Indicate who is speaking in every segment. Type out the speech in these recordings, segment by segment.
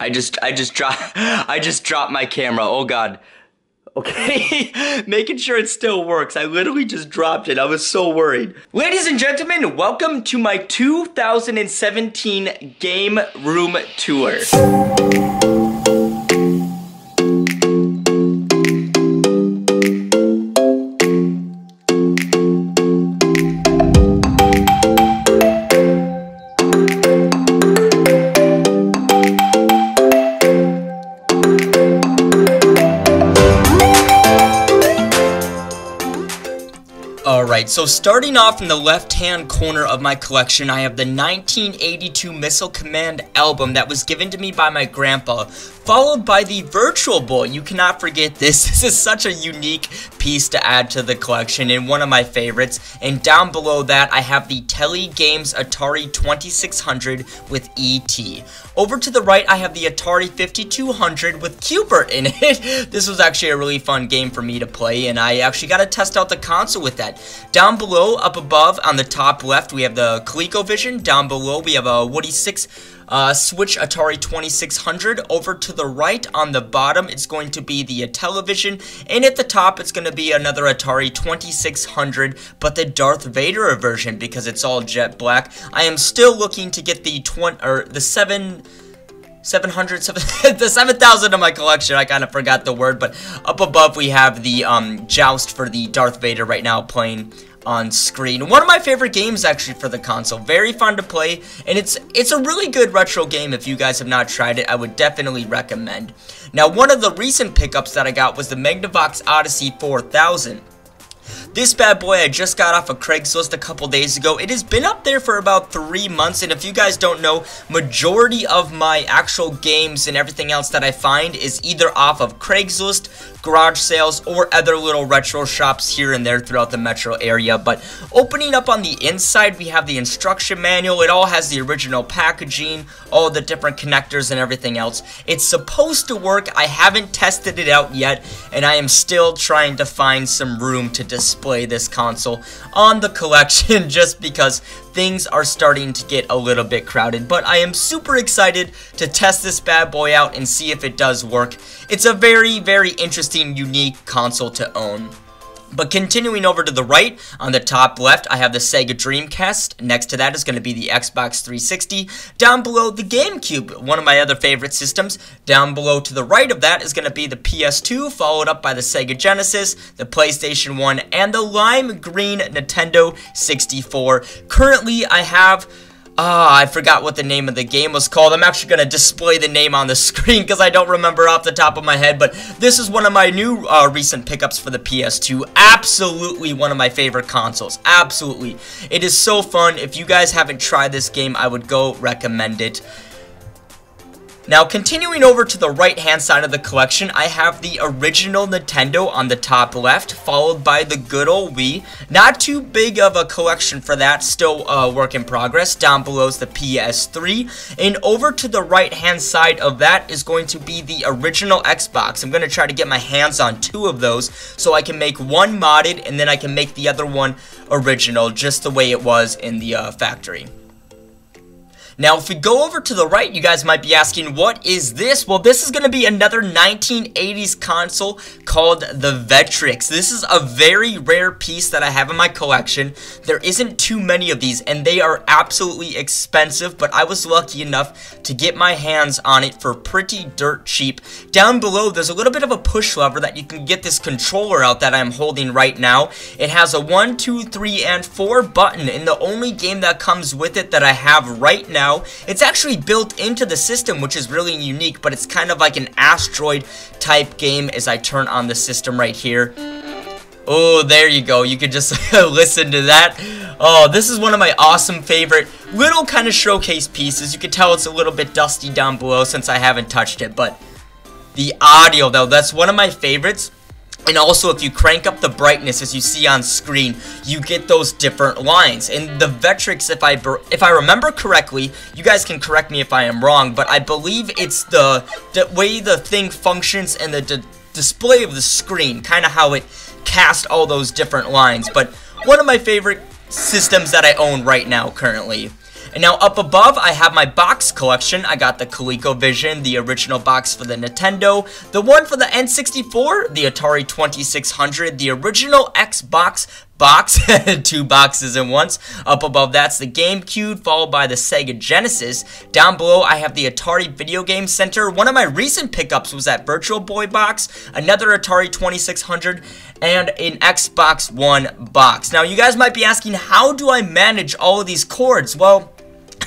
Speaker 1: I just dropped my camera. Oh god. Okay, making sure it still works. I literally just dropped it. I was so worried. Ladies and gentlemen, welcome to my 2017 game room tour. Alright, so starting off in the left-hand corner of my collection, I have the 1982 Missile Command album that was given to me by my grandpa, followed by the Virtual Boy. You cannot forget this. This is such a unique piece to add to the collection and one of my favorites. And down below that, I have the Tele Games Atari 2600 with E.T. Over to the right, I have the Atari 5200 with Q*bert in it. This was actually a really fun game for me to play, and I actually got to test out the console with that. Down below, up above, on the top left, we have the ColecoVision. Down below, we have a Woody 6 Switch Atari 2600. Over to the right, on the bottom, it's going to be the television, and at the top, it's going to be another Atari 2600, but the Darth Vader version, because it's all jet black. I am still looking to get the 7,000 of my collection. I kind of forgot the word, but up above we have the Joust for the Darth Vader right now playing on screen. One of my favorite games actually for the console. Very fun to play, and it's a really good retro game. If you guys have not tried it, I would definitely recommend. Now, one of the recent pickups that I got was the Magnavox Odyssey 4000. This bad boy I just got off of Craigslist a couple days ago. It has been up there for about 3 months, and if you guys don't know, majority of my actual games and everything else that I find is either off of Craigslist, garage sales, or other little retro shops here and there throughout the metro area. But opening up on the inside, we have the instruction manual. It all has the original packaging, all the different connectors and everything else. It's supposed to work. I haven't tested it out yet, and I am still trying to find some room to display this console on the collection just because things are starting to get a little bit crowded. But I am super excited to test this bad boy out and see if it does work. It's a very, very interesting, unique console to own. But continuing over to the right, on the top left, I have the Sega Dreamcast. Next to that is going to be the Xbox 360. Down below, the GameCube, one of my other favorite systems. Down below to the right of that is going to be the PS2, followed up by the Sega Genesis, the PlayStation 1, and the lime green Nintendo 64. Currently, I have... I forgot what the name of the game was called. I'm actually going to display the name on the screen because I don't remember off the top of my head, but this is one of my new recent pickups for the PS2. Absolutely one of my favorite consoles. Absolutely. It is so fun. If you guys haven't tried this game, I would go recommend it. Now, continuing over to the right-hand side of the collection, I have the original Nintendo on the top left, followed by the good old Wii. Not too big of a collection for that, still a work in progress. Down below is the PS3, and over to the right-hand side of that is going to be the original Xbox. I'm going to try to get my hands on 2 of those, so I can make one modded, and then I can make the other one original, just the way it was in the factory. Now, if we go over to the right, you guys might be asking, what is this? Well, this is going to be another 1980s console called the Vectrex. This is a very rare piece that I have in my collection. There isn't too many of these, and they are absolutely expensive, but I was lucky enough to get my hands on it for pretty dirt cheap. Down below, there's a little bit of a push lever that you can get this controller out that I'm holding right now. It has a 1, 2, 3, and 4 button, and the only game that comes with it that I have right now, it's actually built into the system, which is really unique, but it's kind of like an Asteroid type game as I turn on the system right here. Oh, there you go. You could just listen to that. Oh, this is one of my awesome favorite little kind of showcase pieces. You can tell it's a little bit dusty down below since I haven't touched it, but the audio, though, that's one of my favorites. And also, if you crank up the brightness, as you see on screen, you get those different lines. And the Vectrex, if I remember correctly, you guys can correct me if I am wrong, but I believe it's the way the thing functions and the display of the screen, kind of how it casts all those different lines. But one of my favorite systems that I own right now currently. And now up above, I have my box collection. I got the ColecoVision, the original box for the Nintendo, the one for the N64, the Atari 2600, the original Xbox box, 2 boxes in once. Up above that's the GameCube, followed by the Sega Genesis. Down below I have the Atari Video Game Center. One of my recent pickups was that Virtual Boy box, another Atari 2600, and an Xbox One box. Now you guys might be asking, how do I manage all of these cords? Well,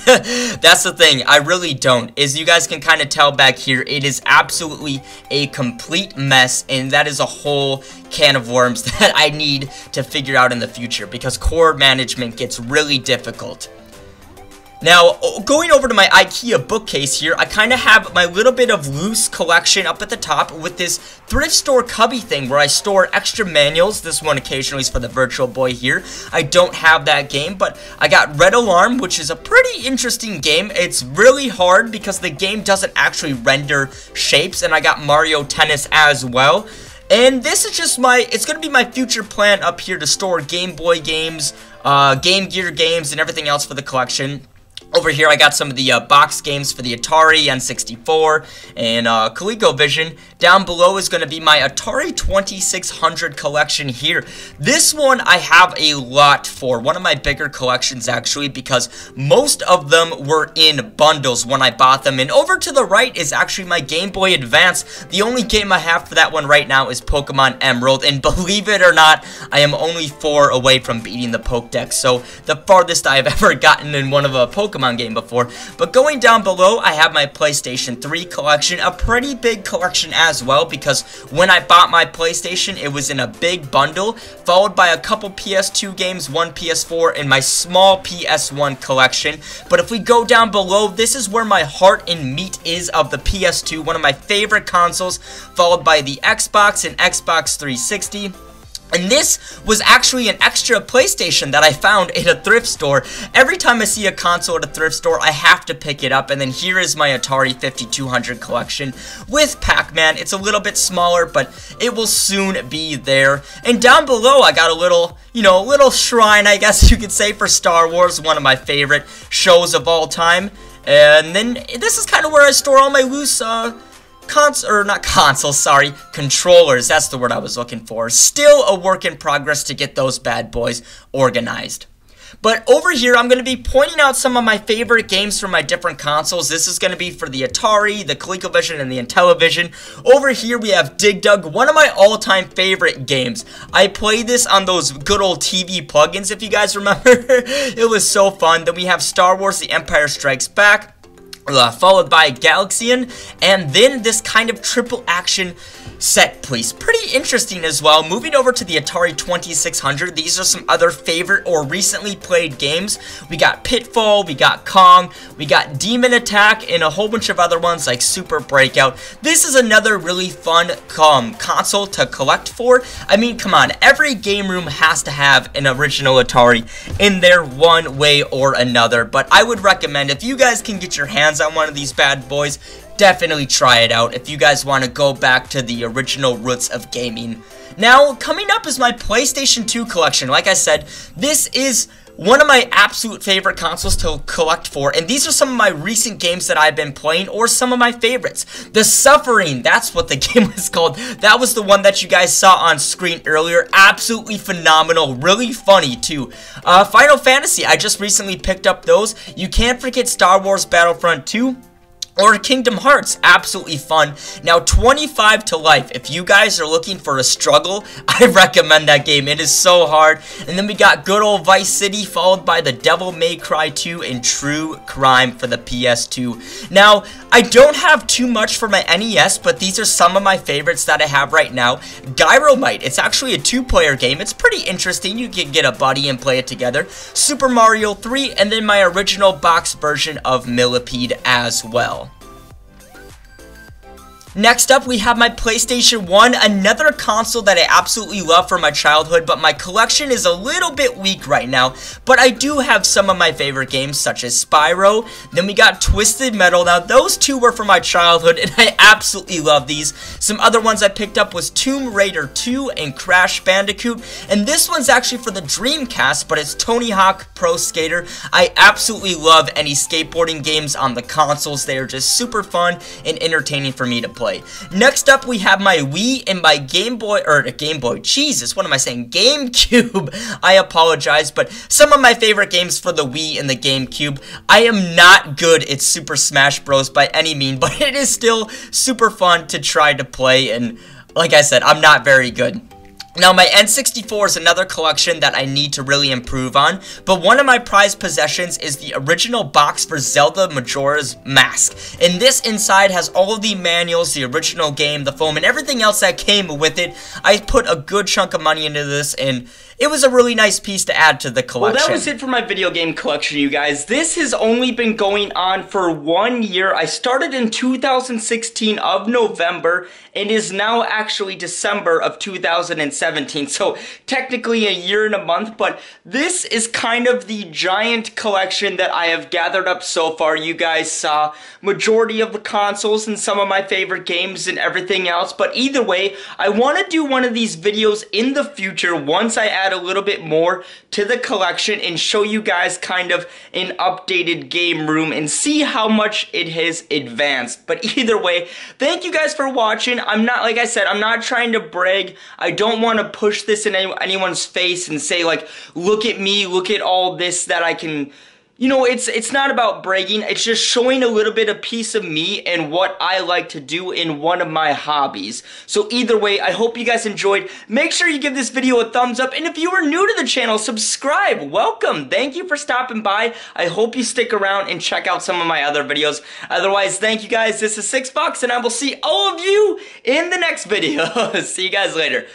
Speaker 1: that's the thing, I really don't. As you guys can kind of tell back here, it is absolutely a complete mess, and that is a whole can of worms that I need to figure out in the future, because cord management gets really difficult. Now, going over to my IKEA bookcase here, I kind of have my little bit of loose collection up at the top with this thrift store cubby thing where I store extra manuals. This one occasionally is for the Virtual Boy here. I don't have that game, but I got Red Alarm, which is a pretty interesting game. It's really hard because the game doesn't actually render shapes, and I got Mario Tennis as well. And this is just it's going to be my future plan up here to store Game Boy games, Game Gear games, and everything else for the collection. Over here, I got some of the box games for the Atari, N64, and ColecoVision. Down below is going to be my Atari 2600 collection here. This one I have a lot for, one of my bigger collections actually, because most of them were in bundles when I bought them. And over to the right is actually my Game Boy Advance. The only game I have for that one right now is Pokemon Emerald, and believe it or not, I am only 4 away from beating the Pokédex, so the farthest I have ever gotten in one of a Pokemon game before. But going down below, I have my PlayStation 3 collection, a pretty big collection as well, because when I bought my PlayStation, it was in a big bundle, followed by a couple PS2 games, one PS4, and my small PS1 collection. But if we go down below, this is where my heart and meat is of the PS2, one of my favorite consoles, followed by the Xbox and Xbox 360. And this was actually an extra PlayStation that I found in a thrift store. Every time I see a console at a thrift store, I have to pick it up. And then here is my Atari 5200 collection with Pac-Man. It's a little bit smaller, but it will soon be there. And down below, I got a little, little shrine, I guess you could say, for Star Wars, one of my favorite shows of all time. And then this is kind of where I store all my loose, controllers, that's the word I was looking for. Still a work in progress to get those bad boys organized. But over here, I'm going to be pointing out some of my favorite games from my different consoles. This is going to be for the Atari, the ColecoVision, and the Intellivision. Over here, we have Dig Dug, one of my all-time favorite games. I played this on those good old TV plugins, if you guys remember. It was so fun. Then we have Star Wars, The Empire Strikes Back, followed by Galaxian, and then this kind of triple action set piece. Pretty interesting as well. Moving over to the Atari 2600, these are some other favorite or recently played games. We got Pitfall, we got Kong, we got Demon Attack, and a whole bunch of other ones like Super Breakout. This is another really fun console to collect for. I mean, come on, every game room has to have an original Atari in there one way or another, but I would recommend, if you guys can get your hands on one of these bad boys, definitely try it out if you guys want to go back to the original roots of gaming. Now, coming up is my PlayStation 2 collection. Like I said, this is one of my absolute favorite consoles to collect for, and these are some of my recent games that I've been playing, or some of my favorites. The Suffering, that's what the game was called. That was the one that you guys saw on screen earlier. Absolutely phenomenal, really funny too. Final Fantasy, I just recently picked up those. You can't forget Star Wars Battlefront 2. Or Kingdom Hearts, absolutely fun. Now, 25 to Life, if you guys are looking for a struggle, I recommend that game. It is so hard. And then we got good old Vice City, followed by the Devil May Cry 2 and True Crime for the PS2. Now, I don't have too much for my NES, but these are some of my favorites that I have right now. Gyromite, it's actually a 2-player game. It's pretty interesting. You can get a buddy and play it together. Super Mario 3, and then my original box version of Millipede as well. Next up, we have my PlayStation 1, another console that I absolutely love from my childhood, but my collection is a little bit weak right now. But I do have some of my favorite games, such as Spyro. Then we got Twisted Metal. Now, those two were from my childhood, and I absolutely love these. Some other ones I picked up was Tomb Raider 2 and Crash Bandicoot. And this one's actually for the Dreamcast, but it's Tony Hawk Pro Skater. I absolutely love any skateboarding games on the consoles. They are just super fun and entertaining for me to play. Next up, we have my Wii and my Jesus, what am I saying? GameCube. I apologize, but some of my favorite games for the Wii and the GameCube. I am not good at Super Smash Bros. By any means, but it is still super fun to try to play, and like I said, I'm not very good. Now, my N64 is another collection that I need to really improve on, but one of my prized possessions is the original box for Zelda Majora's Mask. And this inside has all of the manuals, the original game, the foam, and everything else that came with it. I put a good chunk of money into this, and it was a really nice piece to add to the collection. Well, that was it for my video game collection, you guys. This has only been going on for 1 year. I started in 2016 of November, and is now actually December of 2017. So technically a year and a month, but this is kind of the giant collection that I have gathered up so far. You guys saw majority of the consoles and some of my favorite games and everything else, but either way, I want to do one of these videos in the future once I add a little bit more to the collection and show you guys kind of an updated game room and see how much it has advanced. But either way, thank you guys for watching. I'm not, like I said, I'm not trying to brag. I don't want to push this in anyone's face and say like, look at me, look at all this that I can. You know, it's not about bragging, it's just showing a little bit of piece of me and what I like to do in one of my hobbies. So either way, I hope you guys enjoyed. Make sure you give this video a thumbs up, and if you are new to the channel, subscribe. Welcome. Thank you for stopping by. I hope you stick around and check out some of my other videos. Otherwise, thank you guys. This is SixxFox, and I will see all of you in the next video. See you guys later.